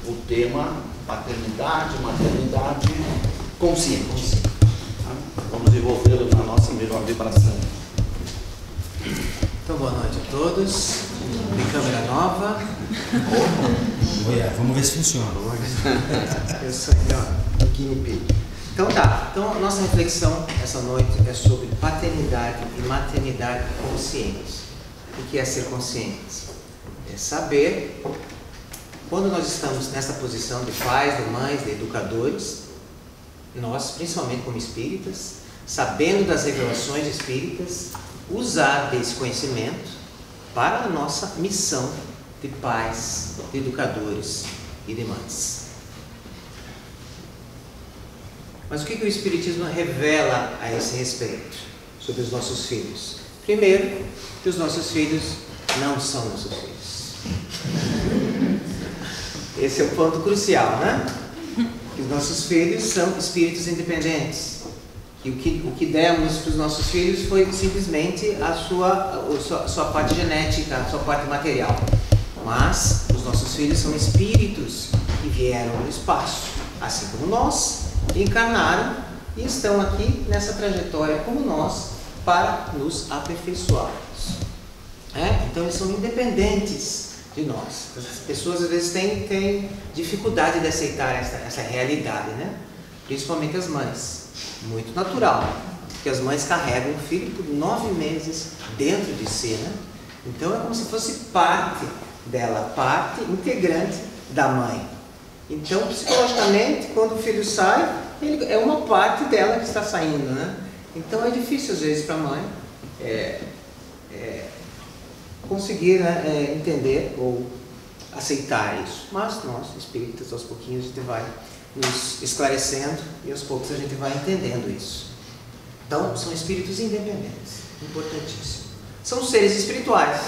O tema paternidade, maternidade consciente. Vamos envolvê-lo na nossa melhor vibração. Então, boa noite a todos. Tem câmera nova. Vamos ver se funciona. Eu sou o guinea pig. Então tá. Então, a nossa reflexão essa noite é sobre paternidade e maternidade consciente. O que é ser consciente? É saber, quando nós estamos nessa posição de pais, de mães, de educadores, nós, principalmente como espíritas, sabendo das revelações espíritas, usar desse conhecimento para a nossa missão de pais, de educadores e de mães. Mas o que o Espiritismo revela a esse respeito sobre os nossos filhos? Primeiro, que os nossos filhos não são nossos filhos. Esse é o ponto crucial, né? Que os nossos filhos são espíritos independentes. E o que demos para os nossos filhos foi simplesmente a sua parte genética, a sua parte material. Mas os nossos filhos são espíritos que vieram do espaço, assim como nós, encarnaram e estão aqui nessa trajetória como nós para nos aperfeiçoarmos. Então eles são independentes de nós. As pessoas às vezes têm dificuldade de aceitar essa realidade, né? Principalmente as mães. Muito natural, porque as mães carregam o filho por 9 meses dentro de si, né? Então é como se fosse parte dela, parte integrante da mãe. Então, psicologicamente, quando o filho sai, ele é uma parte dela que está saindo, né? Então é difícil às vezes para a mãe conseguir entender ou aceitar isso. Mas nós, espíritas, aos pouquinhos a gente vai nos esclarecendo e aos poucos a gente vai entendendo isso. Então, são espíritos independentes, importantíssimo. São seres espirituais,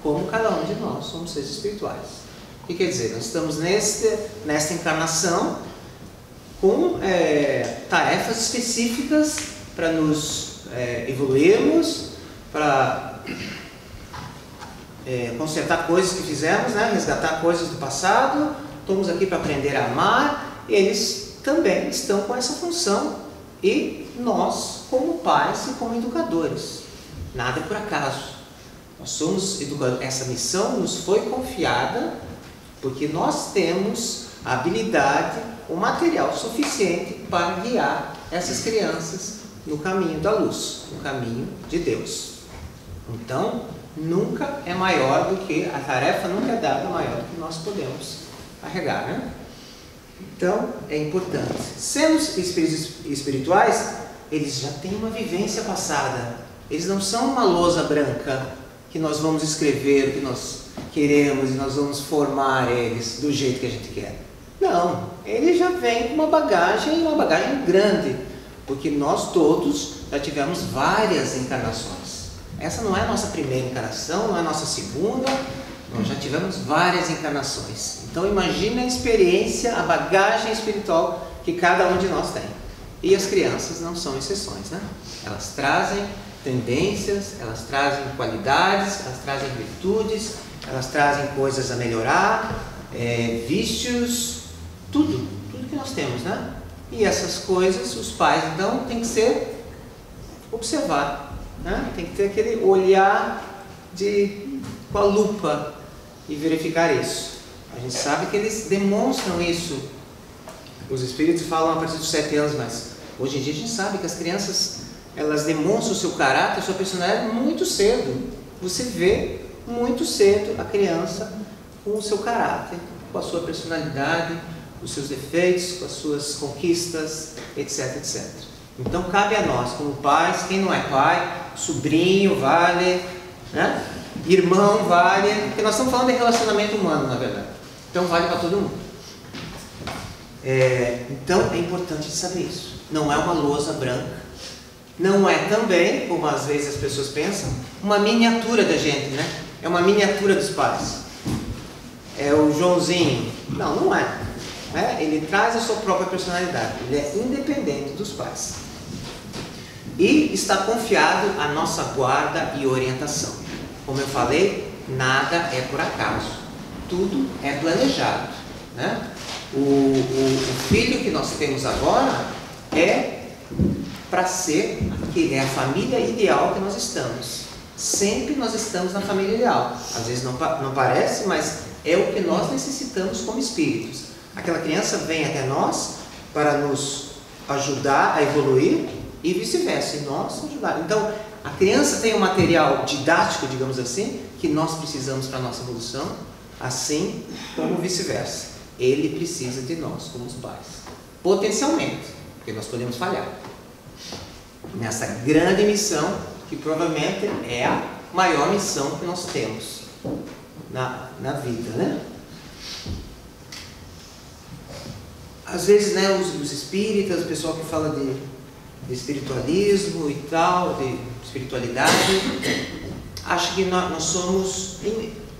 como cada um de nós somos seres espirituais. O que quer dizer? Nós estamos nesta encarnação com tarefas específicas para nos evoluirmos, para consertar coisas que fizemos, né? Resgatar coisas do passado. Estamos aqui para aprender a amar. Eles também estão com essa função e nós, como pais e como educadores. Nada por acaso. Nós somos educadores. Essa missão nos foi confiada porque nós temos a habilidade, o material suficiente para guiar essas crianças no caminho da luz, no caminho de Deus. Então, nunca é maior do que, a tarefa nunca é dada maior do que nós podemos carregar, né? Então, é importante. Sendo espíritos espirituais, eles já têm uma vivência passada. Eles não são uma lousa branca que nós vamos escrever o que nós queremos e nós vamos formar eles do jeito que a gente quer. Não, eles já vêm com uma bagagem grande, porque nós todos já tivemos várias encarnações. Essa não é a nossa primeira encarnação, não é a nossa segunda, nós já tivemos várias encarnações. Então imagine a experiência, a bagagem espiritual que cada um de nós tem. E as crianças não são exceções, né? Elas trazem tendências, elas trazem qualidades, elas trazem virtudes, elas trazem coisas a melhorar, vícios, tudo que nós temos, né? E essas coisas, os pais então têm que observar, né? Tem que ter aquele olhar com a lupa e verificar isso. A gente sabe que eles demonstram isso. Os espíritos falam a partir dos 7 anos, mas hoje em dia a gente sabe que as crianças, elas demonstram o seu caráter, a sua personalidade muito cedo. Você vê muito cedo a criança com o seu caráter, com a sua personalidade, os seus defeitos, com as suas conquistas, etc, etc. Então cabe a nós, como pais, quem não é pai, sobrinho vale, né? Irmão vale, porque nós estamos falando de relacionamento humano, na verdade. Então vale para todo mundo. Então é importante saber isso. Não é uma lousa branca. Não é também, como às vezes as pessoas pensam, uma miniatura da gente, né? É uma miniatura dos pais. É o Joãozinho. Não, não é. Ele traz a sua própria personalidade. Ele é independente dos pais. E está confiado à nossa guarda e orientação. Como eu falei, nada é por acaso. tudo é planejado, né? O filho que nós temos agora é para ser aquele, é a família ideal que nós estamos. Sempre nós estamos na família ideal. Às vezes não parece, mas é o que nós necessitamos como espíritos. Aquela criança vem até nós para nos ajudar a evoluir e vice-versa, e nós ajudar. Então, a criança tem um material didático, digamos assim, que nós precisamos para a nossa evolução, assim como vice-versa. Ele precisa de nós, como os pais. Potencialmente, porque nós podemos falhar. Nessa grande missão, que provavelmente é a maior missão que nós temos na vida, né? Às vezes, né, os espíritas, o pessoal que fala de espiritualismo e tal, de espiritualidade, acha que nós somos,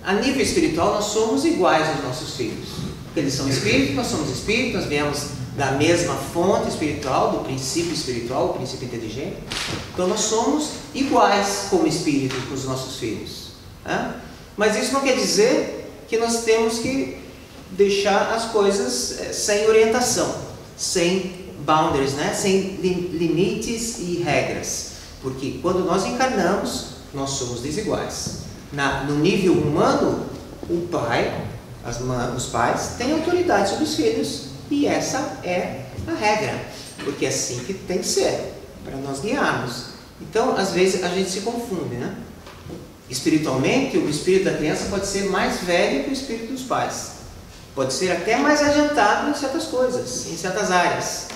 a nível espiritual, nós somos iguais aos nossos filhos. Porque eles são espíritos, nós somos espíritos, nós viemos da mesma fonte espiritual, do princípio espiritual, o princípio inteligente. Então nós somos iguais como espíritos com os nossos filhos. Né? Mas isso não quer dizer que nós temos que deixar as coisas sem orientação, sem boundaries, né? Sem limites e regras. Porque quando nós encarnamos, nós somos desiguais. No nível humano, o pai, os pais têm autoridade sobre os filhos. E essa é a regra, porque é assim que tem que ser, para nós guiarmos. Então, às vezes, a gente se confunde, né? Espiritualmente, o espírito da criança pode ser mais velho que o espírito dos pais. Pode ser até mais adiantado em certas coisas, em certas áreas.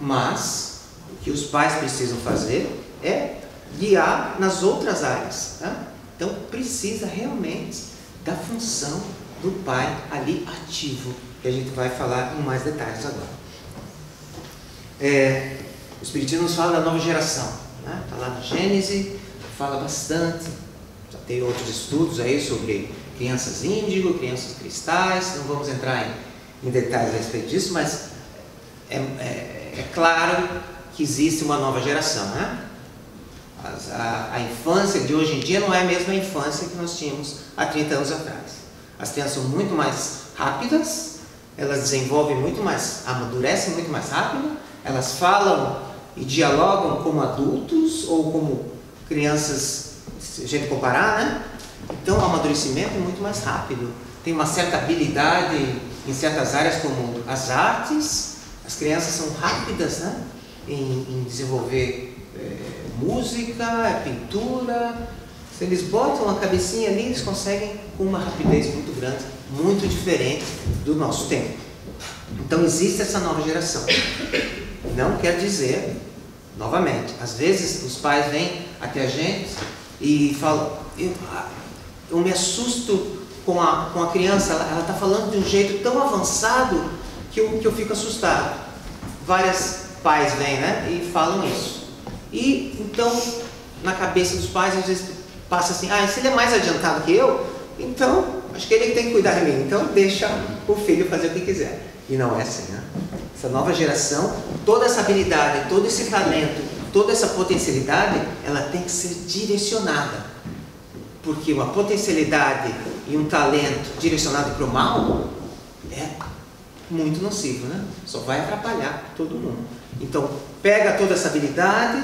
Mas, o que os pais precisam fazer é guiar nas outras áreas. Tá? Então, precisa realmente da função do pai ali ativo, que a gente vai falar em mais detalhes agora. O Espiritismo nos fala da nova geração, né? Está lá na Gênese, fala bastante, já tem outros estudos aí sobre crianças índigo, crianças cristais, não vamos entrar em detalhes a respeito disso, mas é claro que existe uma nova geração, né? A infância de hoje em dia não é a mesma infância que nós tínhamos há 30 anos atrás. As crianças são muito mais rápidas, elas desenvolvem muito mais, amadurecem muito mais rápido, elas falam e dialogam como adultos ou como crianças, se a gente comparar, né? Então o amadurecimento é muito mais rápido, tem uma certa habilidade em certas áreas como as artes, as crianças são rápidas, né? em desenvolver música, pintura. Se eles botam a cabecinha ali, eles conseguem com uma rapidez muito grande, muito diferente do nosso tempo. Então existe essa nova geração. Não quer dizer, novamente, às vezes os pais vêm até a gente e falam, eu me assusto com a criança, ela está falando de um jeito tão avançado que eu fico assustado. Vários pais vêm, né, e falam isso. E então, na cabeça dos pais, às vezes passa assim, se ele é mais adiantado que eu, então acho que ele tem que cuidar de mim, então deixa o filho fazer o que quiser. E não é assim, né? Essa nova geração, toda essa habilidade, todo esse talento, toda essa potencialidade, ela tem que ser direcionada. Porque uma potencialidade e um talento direcionado para o mal é muito nocivo, né? Só vai atrapalhar todo mundo. Então, pega toda essa habilidade,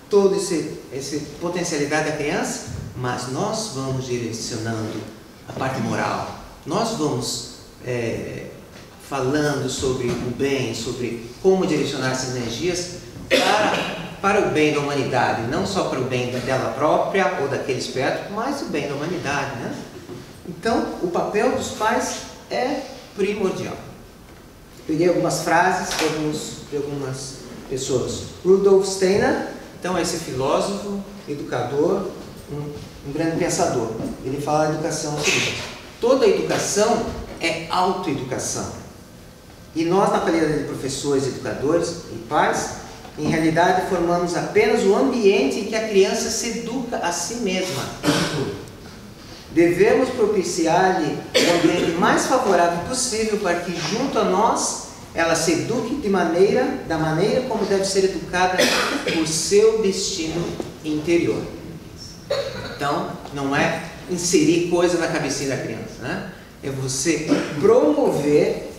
toda essa potencialidade da criança, mas nós vamos direcionando a parte moral. Nós vamos falando sobre o bem, sobre como direcionar essas energias para o bem da humanidade, não só para o bem dela própria ou daqueles perto, mas o bem da humanidade, né? Então, o papel dos pais é primordial. Peguei algumas frases de algumas pessoas. Rudolf Steiner, então, esse filósofo, educador, um grande pensador. Ele fala da educação o seguinte: toda educação é autoeducação. E nós, na qualidade de professores, educadores e pais, em realidade formamos apenas o ambiente em que a criança se educa a si mesma. Devemos propiciar-lhe o ambiente mais favorável possível para que, junto a nós, ela se eduque da maneira como deve ser educada por seu destino interior. Então, não é inserir coisa na cabecinha da criança, né? É você promover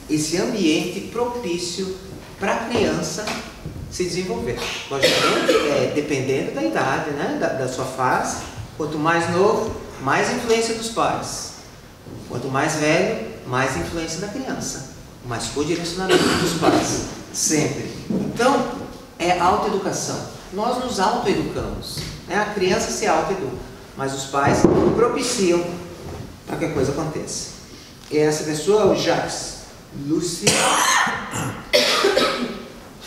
esse ambiente propício para a criança se desenvolver. Logicamente, dependendo da idade, né? da sua fase. Quanto mais novo, mais influência dos pais. Quanto mais velho, mais influência da criança. Mais co-direcionamento dos pais. Sempre. Então, é autoeducação. Nós nos autoeducamos. Né? A criança se autoeduca. Mas os pais propiciam para que a coisa aconteça. E essa pessoa é o Jacques Lucy.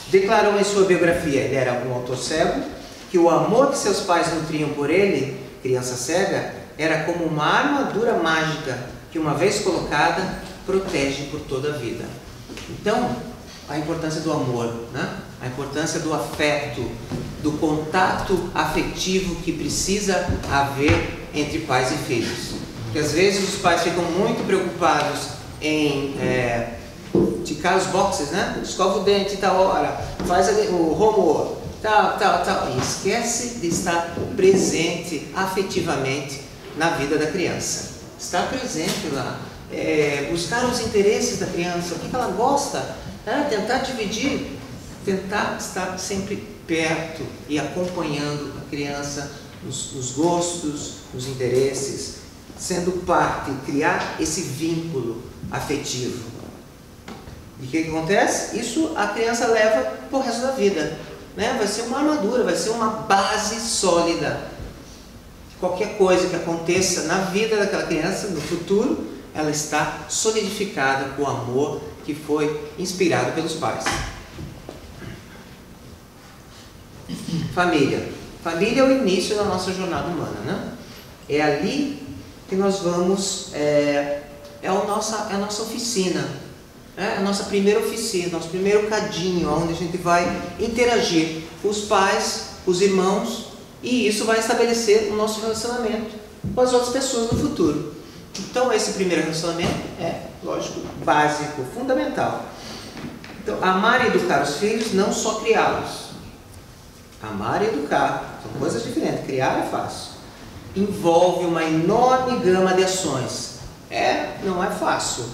Declarou em sua biografia, ele era um autor cego, que o amor que seus pais nutriam por ele, criança cega, era como uma armadura mágica que, uma vez colocada, protege por toda a vida. Então, a importância do amor, né? A importância do afeto, do contato afetivo que precisa haver entre pais e filhos. Porque às vezes os pais ficam muito preocupados em ticar os boxes, né? Escova o dente tal hora, faz o homework, tal, e esquece de estar presente afetivamente na vida da criança. Estar presente lá, buscar os interesses da criança, o que ela gosta, né? Tentar dividir, tentar estar sempre perto e acompanhando a criança nos gostos, nos interesses, sendo parte, criar esse vínculo afetivo. E o que acontece? Isso a criança leva para o resto da vida, né? Vai ser uma armadura, vai ser uma base sólida. Qualquer coisa que aconteça na vida daquela criança, no futuro, ela está solidificada com o amor que foi inspirado pelos pais. Família. Família é o início da nossa jornada humana, né? É ali que nós vamos, é a nossa oficina. É a nossa primeira oficina, nosso primeiro cadinho, onde a gente vai interagir com os pais, os irmãos, e isso vai estabelecer o nosso relacionamento com as outras pessoas no futuro. Então, esse primeiro relacionamento é, lógico, básico, fundamental. Então, amar e educar os filhos, não só criá-los. Amar e educar são coisas diferentes. Criar é fácil. Envolve uma enorme gama de ações. Não é fácil.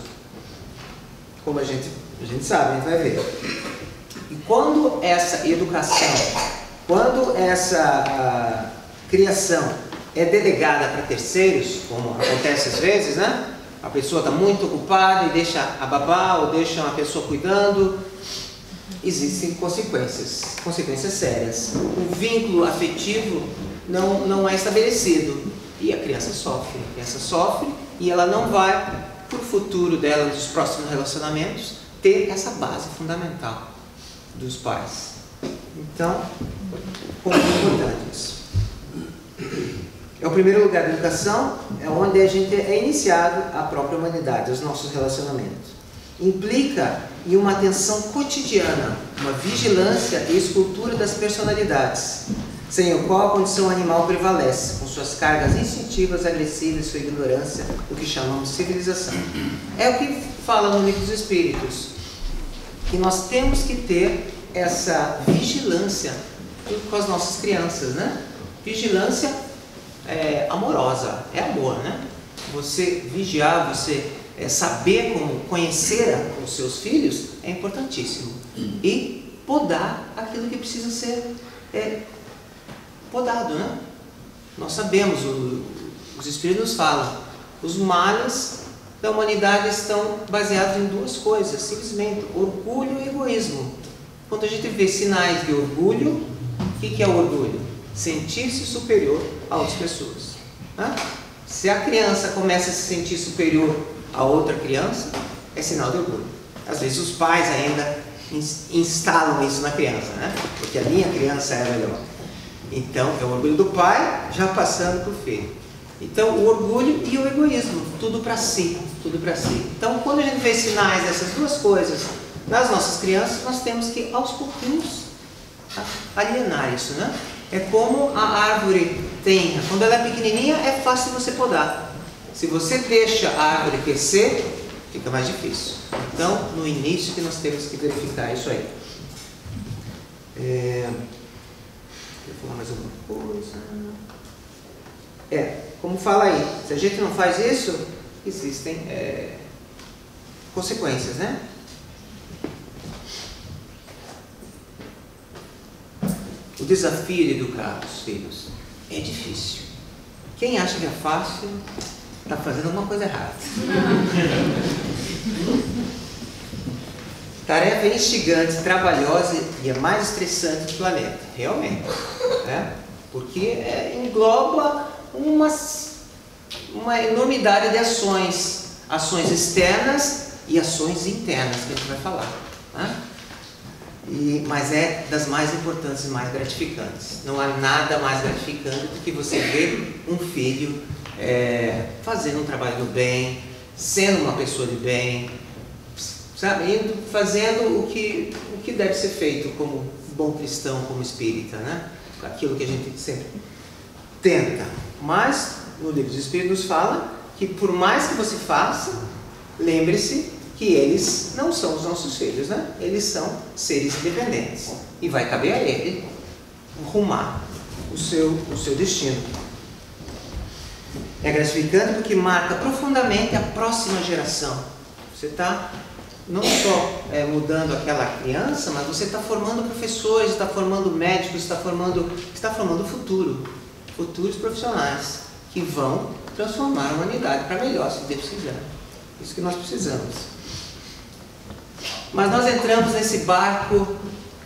Como a gente sabe, a gente vai ver. E quando essa educação, quando essa criação é delegada para terceiros, como acontece às vezes, né? A pessoa está muito ocupada e deixa a babá ou deixa uma pessoa cuidando, existem consequências sérias. O vínculo afetivo não é estabelecido e a criança sofre. A criança sofre e ela não vai, para o futuro dela, nos próximos relacionamentos, ter essa base fundamental dos pais. Então, como é importante isso? É o primeiro lugar da educação, é onde a gente é iniciado a própria humanidade, os nossos relacionamentos. Implica em uma atenção cotidiana, uma vigilância e escultura das personalidades, sem o qual a condição animal prevalece, com suas cargas instintivas, agressivas e sua ignorância, o que chamamos de civilização. É o que fala no Livro dos Espíritos, que nós temos que ter essa vigilância com as nossas crianças, né? Vigilância amorosa, é amor, né? Você vigiar, você saber como conhecer os seus filhos é importantíssimo. E podar aquilo que precisa ser podado, né? Nós sabemos, os Espíritos nos falam, os males da humanidade estão baseados em duas coisas, simplesmente, orgulho e egoísmo. Quando a gente vê sinais de orgulho, o que é o orgulho? Sentir-se superior a outras pessoas. Né? Se a criança começa a se sentir superior a outra criança, é sinal de orgulho. Às vezes os pais ainda instalam isso na criança, né? Porque a minha criança é melhor. Então, é o orgulho do pai já passando para o filho. Então, o orgulho e o egoísmo, tudo para si, tudo para si. Então, quando a gente vê sinais dessas duas coisas nas nossas crianças, nós temos que, aos pouquinhos, alienar isso, né? É como a árvore tem, quando ela é pequenininha, é fácil você podar. Se você deixa a árvore crescer, fica mais difícil. Então, no início que nós temos que verificar isso aí. Deixa eu falar mais alguma coisa. como fala aí, se a gente não faz isso, existem consequências, né? O desafio de educar os filhos é difícil. Quem acha que é fácil, está fazendo alguma coisa errada. Tarefa instigante, trabalhosa e a mais estressante do planeta, realmente. Né? Porque engloba uma enormidade de ações. Ações externas e ações internas, que a gente vai falar. Né? Mas é das mais importantes e mais gratificantes. Não há nada mais gratificante do que você ver um filho fazendo um trabalho do bem, sendo uma pessoa de bem, sabe? Fazendo o que deve ser feito como bom cristão, como espírita, né? Aquilo que a gente sempre tenta. Mas no livro dos Espíritos fala que por mais que você faça, lembre-se que eles não são os nossos filhos, né? Eles são seres independentes. E vai caber a ele rumar o seu destino. É gratificante porque marca profundamente a próxima geração. Você está não só mudando aquela criança, mas você está formando professores, está formando médicos, está formando futuros profissionais que vão transformar a humanidade para melhor, se Deus quiser. Isso que nós precisamos. Mas nós entramos nesse barco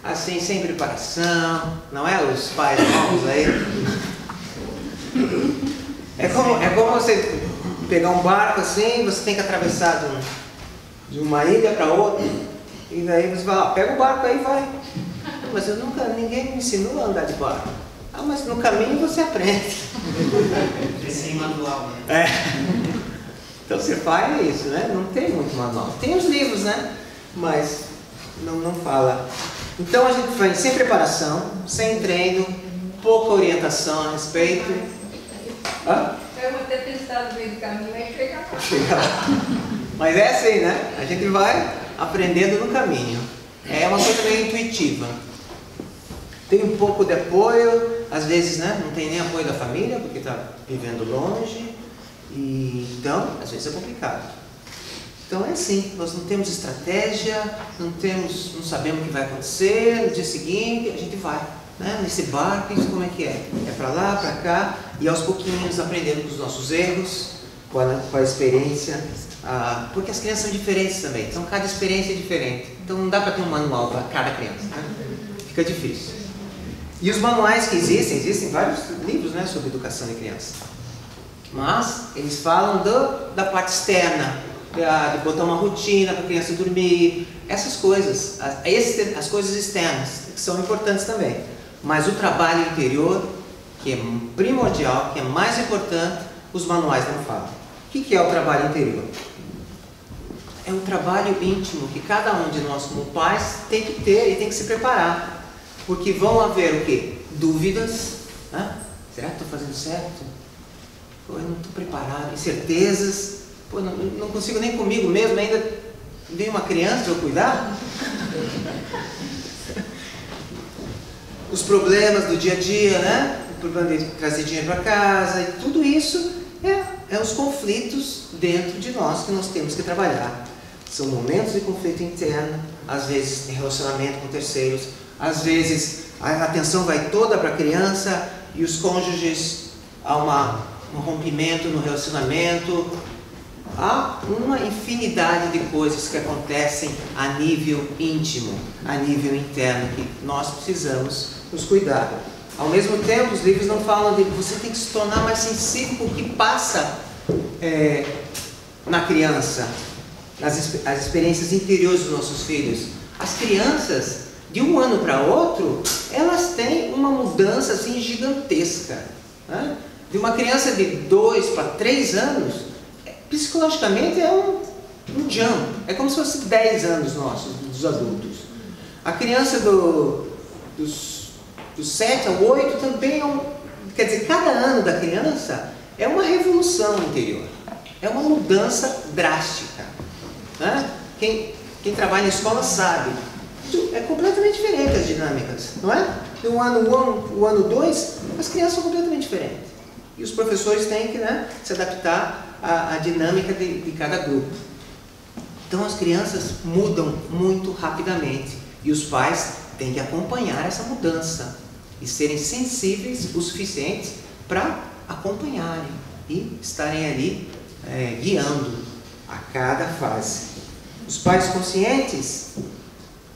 assim, sem preparação, não é? Os pais novos aí. É como você pegar um barco assim, você tem que atravessar de uma ilha para outra, e daí você fala, pega o barco aí e vai. Mas ninguém me ensinou a andar de barco. Mas no caminho você aprende. É sem manual, né? Então você faz isso, né? Não tem muito manual. Tem os livros, né? Mas não fala. Então a gente vai sem preparação, sem treino, pouca orientação a respeito. Eu vou ter testado no meio do caminho e chega lá. Mas é assim, né? A gente vai aprendendo no caminho. É uma coisa meio intuitiva. Tem um pouco de apoio, às vezes, né? Não tem nem apoio da família, porque está vivendo longe. Então, às vezes é complicado. Então é assim, nós não temos estratégia, não sabemos o que vai acontecer, no dia seguinte a gente vai, né? Nesse barco, isso como é que é? É para lá, para cá, e aos pouquinhos aprendendo com os nossos erros, com a experiência, porque as crianças são diferentes também, então cada experiência é diferente, então não dá para ter um manual para cada criança, né? Fica difícil. E os manuais que existem vários livros, né, sobre educação de criança, mas eles falam da parte externa, de botar uma rotina para a criança dormir, essas coisas, as coisas externas, que são importantes também. Mas o trabalho interior, que é primordial, que é mais importante, os manuais não falam. O que é o trabalho interior? É um trabalho íntimo que cada um de nós como pais tem que ter e tem que se preparar. Porque vão haver o quê? Dúvidas. Será que estou fazendo certo? Eu não estou preparado. Incertezas. Não consigo nem comigo mesmo, ainda dei uma criança para eu cuidar. Os problemas do dia a dia, né? O problema de trazer dinheiro para casa, e tudo isso é os conflitos dentro de nós que nós temos que trabalhar. São momentos de conflito interno, às vezes em relacionamento com terceiros, às vezes a atenção vai toda para a criança e os cônjuges, há um rompimento no relacionamento. Há uma infinidade de coisas que acontecem a nível íntimo, a nível interno, que nós precisamos nos cuidar. Ao mesmo tempo, os livros não falam de você tem que se tornar mais sensível com o que passa na criança, as experiências interiores dos nossos filhos. As crianças, de um ano para outro, elas têm uma mudança assim gigantesca, né? De uma criança de 2 para 3 anos, psicologicamente é um jump, é como se fosse 10 anos nossos, dos adultos. A criança dos 7 ao 8 também quer dizer, cada ano da criança é uma revolução interior, é uma mudança drástica, né? Quem trabalha em escola sabe, é completamente diferente as dinâmicas, não é? Do ano 1, o ano 2, as crianças são completamente diferentes. E os professores têm que, né, se adaptar à dinâmica de cada grupo. Então as crianças mudam muito rapidamente e os pais têm que acompanhar essa mudança e serem sensíveis o suficiente para acompanharem e estarem ali guiando a cada fase. Os pais conscientes,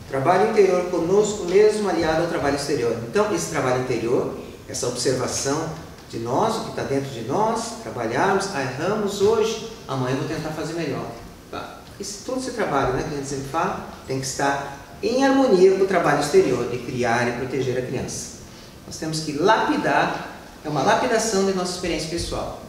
trabalho interior conosco mesmo aliado ao trabalho exterior. Então esse trabalho interior, essa observação de nós, o que está dentro de nós, trabalharmos, erramos hoje, amanhã eu vou tentar fazer melhor. Tá? Todo esse trabalho, né, que a gente sempre fala, tem que estar em harmonia com o trabalho exterior, de criar e proteger a criança. Nós temos que lapidar, é uma lapidação de nossa experiência pessoal.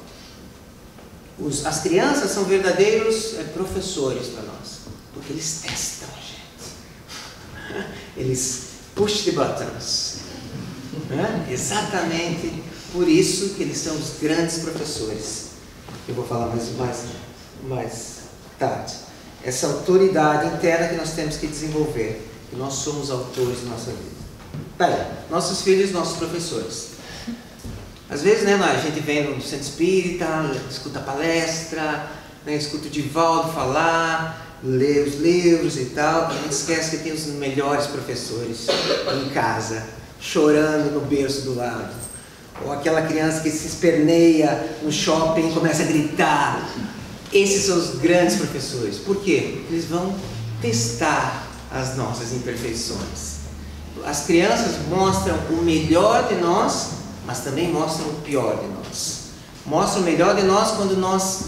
As crianças são verdadeiros professores para nós, porque eles testam a gente. Eles push the buttons. Exatamente por isso que eles são os grandes professores. Eu vou falar mais tarde. Essa autoridade interna que nós temos que desenvolver. Que nós somos autores da nossa vida. Bem, nossos filhos, nossos professores. Às vezes, né, a gente vem no centro espírita, escuta a palestra, né, escuta o Divaldo falar, lê os livros e tal. A gente esquece que tem os melhores professores em casa, chorando no berço do lado. Ou aquela criança que se esperneia no shopping e começa a gritar. Esses são os grandes professores. Por quê? Eles vão testar as nossas imperfeições. As crianças mostram o melhor de nós, mas também mostram o pior de nós. Mostram o melhor de nós quando nós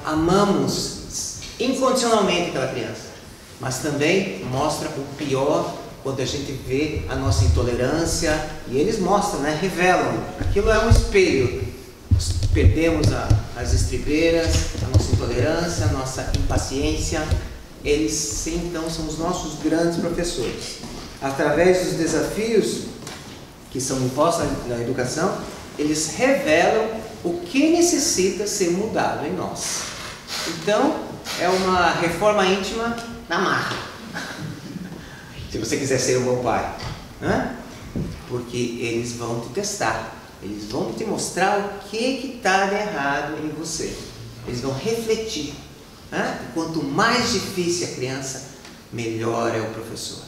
amamos incondicionalmente aquela criança. Mas também mostra o pior quando a gente vê a nossa intolerância. E eles mostram, né? Revelam. Aquilo é um espelho. Nós perdemos as estribeiras, a nossa intolerância, a nossa impaciência. Eles, sim, então, são os nossos grandes professores. Através dos desafios que são impostos na educação, eles revelam o que necessita ser mudado em nós. Então, é uma reforma íntima na marra. Se você quiser ser um bom pai. Porque eles vão te testar. Eles vão te mostrar o que está de errado em você. Eles vão refletir. Quanto mais difícil a criança, melhor é o professor.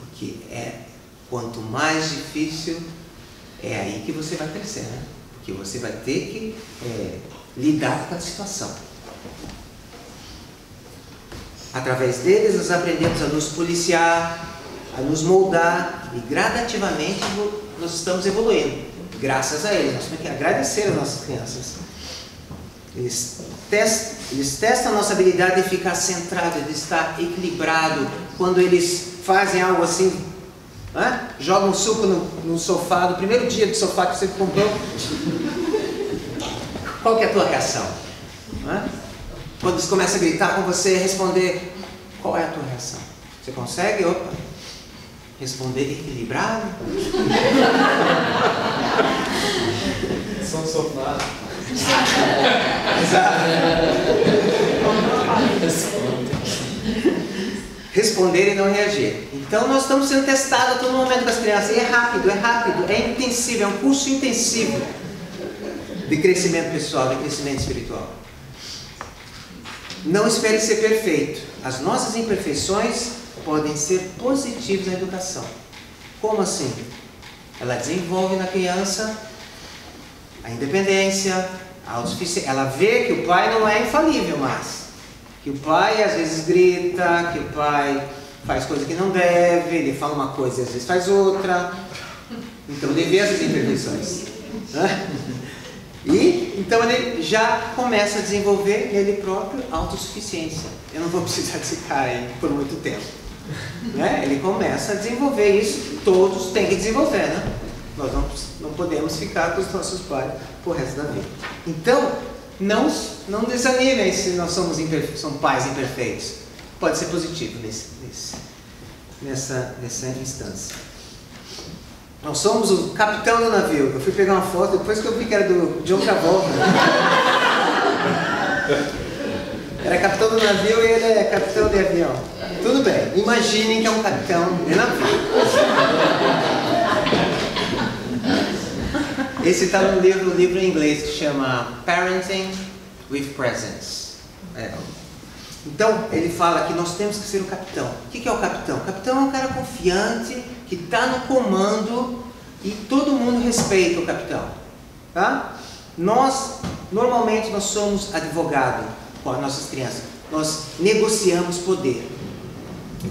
Porque quanto mais difícil, é aí que você vai crescer, né? Porque você vai ter que lidar com a situação. Através deles, nós aprendemos a nos policiar, a nos moldar, e gradativamente nós estamos evoluindo. Graças a eles, nós temos que agradecer as nossas crianças. Eles testam a nossa habilidade de ficar centrado, de estar equilibrado. Quando eles fazem algo assim, jogam um suco no sofá, no primeiro dia do sofá que você comprou, qual que é a tua reação? Quando eles começam a gritar com você, responder, qual é a tua reação? Você consegue, responder equilibrado? Só no sofá. Responder e não reagir. Então nós estamos sendo testados a todo momento com as crianças. E é rápido, é intensivo, é um curso intensivo de crescimento pessoal, de crescimento espiritual. Não espere ser perfeito. As nossas imperfeições podem ser positivas na educação. Como assim? Ela desenvolve na criança a independência, a autossuficiência. Ela vê que o pai não é infalível mais. Que o pai às vezes grita, que o pai faz coisa que não deve, ele fala uma coisa e às vezes faz outra. Então ele vê essas imperfeições. E então ele já começa a desenvolver nele próprio autossuficiência. Eu não vou precisar desse cara aí por muito tempo. Ele começa a desenvolver isso, todos têm que desenvolver, né? Nós não podemos ficar com os nossos pais por resto da vida. Então, não desanimem se nós somos pais imperfeitos. Pode ser positivo nessa instância. Nós somos o capitão do navio. Eu fui pegar uma foto depois que eu vi que era do John Travolta. Era capitão do navio e ele é capitão de avião. Tudo bem, imaginem que é um capitão de navio. Esse está no livro em inglês que chama Parenting with Presence. Então, ele fala que nós temos que ser o capitão. O que é o capitão? O capitão é um cara confiante, que está no comando e todo mundo respeita o capitão. Tá? Normalmente, nós somos advogado com as nossas crianças. Nós negociamos poder.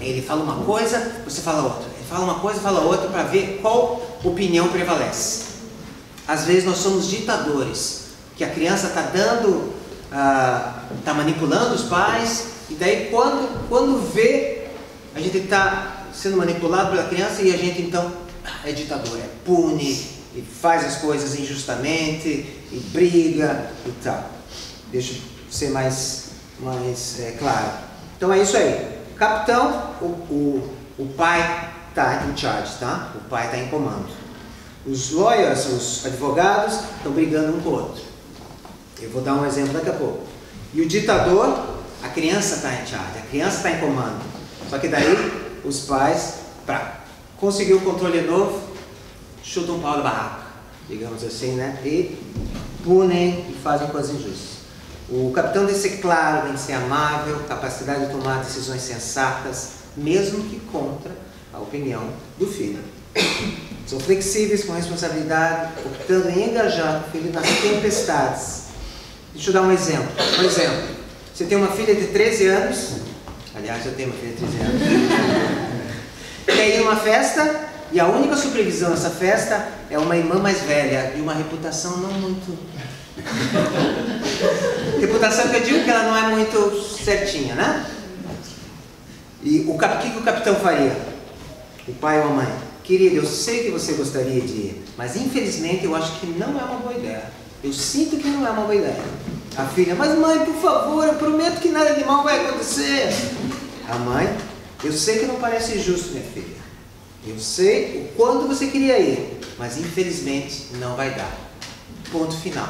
Ele fala uma coisa, você fala outra. Ele fala uma coisa, fala outra, para ver qual opinião prevalece. Às vezes, nós somos ditadores, que a criança está dando... está manipulando os pais, e daí quando vê, a gente está sendo manipulado pela criança e a gente então é ditador, pune e faz as coisas injustamente e briga e tal. Deixa eu ser mais claro. Então é isso aí. Capitão, o pai está em charge, tá? O pai está em comando. Os lawyers, os advogados, estão brigando um com o outro. Eu vou dar um exemplo daqui a pouco. E o ditador, a criança está em charge, a criança está em comando. Só que daí, os pais, para conseguir o controle novo, chutam um pau da barraca, digamos assim, né? E punem e fazem coisas injustas. O capitão tem que ser claro, tem que ser amável, capacidade de tomar decisões sensatas, mesmo que contra a opinião do filho. São flexíveis com responsabilidade, optando em engajar o filho nas tempestades. Deixa eu dar um exemplo. Por exemplo, você tem uma filha de 13 anos, aliás, eu tenho uma filha de 13 anos, quer ir numa festa e a única supervisão dessa festa é uma irmã mais velha e uma reputação não muito... reputação que eu digo que ela não é muito certinha, né? E o que o capitão faria? O pai ou a mãe? Querido, eu sei que você gostaria de ir, mas infelizmente eu acho que não é uma boa ideia. Eu sinto que não é uma boa ideia. A filha, mas mãe, por favor, eu prometo que nada de mal vai acontecer. A mãe, eu sei que não parece justo, minha filha. Eu sei o quanto você queria ir, mas infelizmente não vai dar. Ponto final.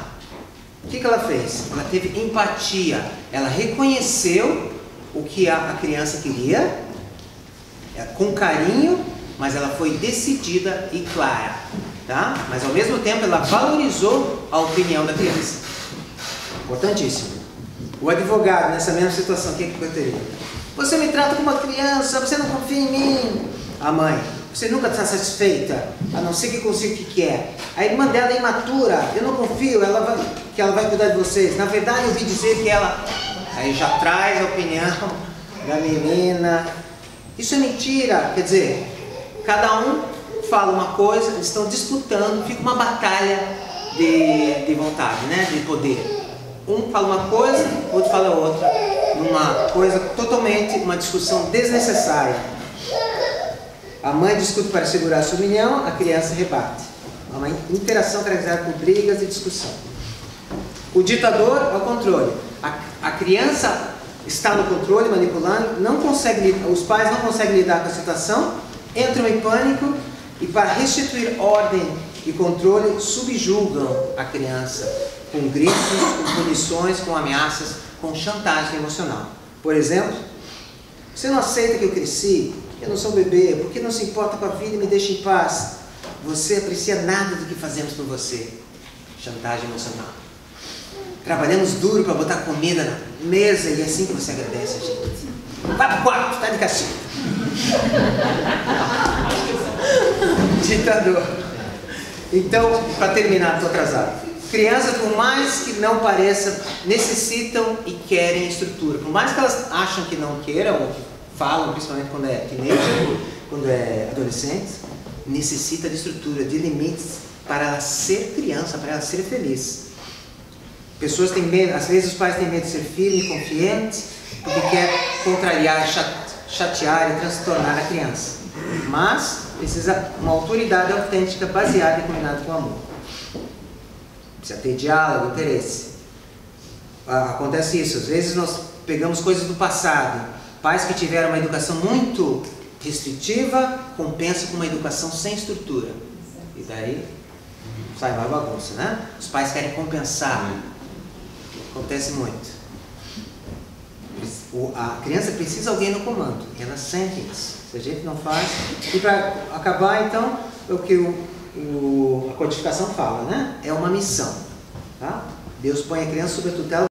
O que ela fez? Ela teve empatia. Ela reconheceu o que a criança queria, com carinho, mas ela foi decidida e clara. Tá? Mas ao mesmo tempo ela valorizou a opinião da criança. Importantíssimo. O advogado, nessa mesma situação, o que eu teria? Você me trata como uma criança, você não confia em mim. A mãe, você nunca está satisfeita, a não ser que consiga o que quer. A irmã dela é imatura, eu não confio, que ela vai cuidar de vocês. Na verdade, eu ouvi dizer que ela... Aí já traz a opinião da menina. Isso é mentira, quer dizer, cada um fala uma coisa, eles estão disputando, fica uma batalha de vontade, né? De poder. Um fala uma coisa, outro fala outra, numa coisa totalmente, uma discussão desnecessária. A mãe discute para segurar a sua opinião, a criança rebate. Uma interação caracterizada por brigas e discussão. O ditador é o controle. A criança está no controle, manipulando, os pais não conseguem lidar com a situação, entram em pânico e para restituir ordem e controle subjugam a criança com gritos, com punições, com ameaças, com chantagem emocional. Por exemplo, você não aceita que eu cresci, eu não sou um bebê, por que não se importa com a vida e me deixa em paz? Você aprecia nada do que fazemos por você. Chantagem emocional. Trabalhamos duro para botar comida na mesa e é assim que você agradece a gente. Vai pro quarto, tá de castigo. Ditador. Então, para terminar, estou atrasado. Crianças, por mais que não pareça, necessitam e querem estrutura. Por mais que elas acham que não queiram, ou que falam, principalmente quando é teenager, quando é adolescente, necessita de estrutura, de limites para ela ser criança, para ela ser feliz. Pessoas têm medo, às vezes os pais têm medo de ser firme e confiante, porque quer contrariar, chatear e transtornar a criança. Mas precisa uma autoridade autêntica baseada e combinada com amor. Precisa ter diálogo, interesse. Acontece isso, às vezes nós pegamos coisas do passado. Pais que tiveram uma educação muito restritiva, compensa com uma educação sem estrutura. E daí sai uma bagunça, né? Os pais querem compensar. Acontece muito. A criança precisa de alguém no comando. E ela sente isso. Se a gente não faz... E para acabar, então, o que a codificação fala, né? É uma missão. Tá? Deus põe a criança sob a tutela